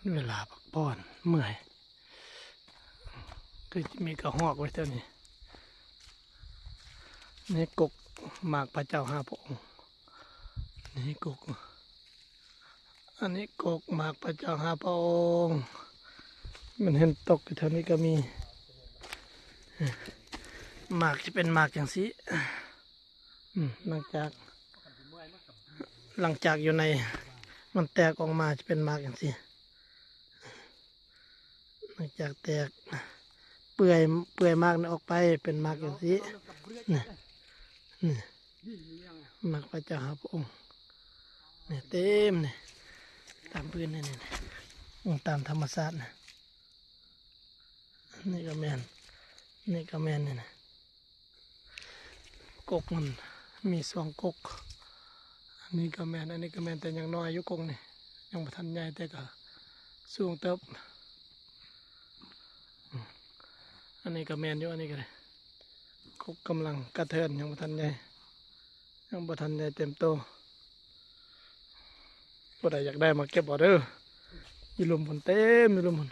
เวลาพักผ่อนเมื่อยก็จะมีกระหอกไว้เท่านี้นี่กกหมากพระเจ้าห้าพระองค์นี่กกอันนี้กกหมากพระเจ้าห้าพระองค์มันเห็นตกอยู่แถวนี้ก็มีหมากจะเป็นหมากอย่างนี้หลังจากอยู่ในมันแตกออกมาจะเป็นหมากอย่างนี้หลังจากแตกเปื่อยมากออกไปเป็นหมากอย่างนี้นี่หมากพระเจ้าหาพระองค์นี่เต็มนี่ตามพื้นนี่ตามธรรมชาตินี่ก็แมนนี่ก็แมนนี่นะกกมันมีสองกกอันนี้ก็แมนอันนี้ก็แมนแต่ยังน้อยอยู่กงนี่ยังบ่ทันใหญ่แต่ก็สูงเติบอันนี้ก็แมนอยู่อันนี้ก็เลยกกกำลังกระเทินยังบ่ทันใหญ่เต็มโตบ่ได้อยากได้มาเก็บบ่เด้ออยู่ลุมฝนเต็มอยู่ลุมฝน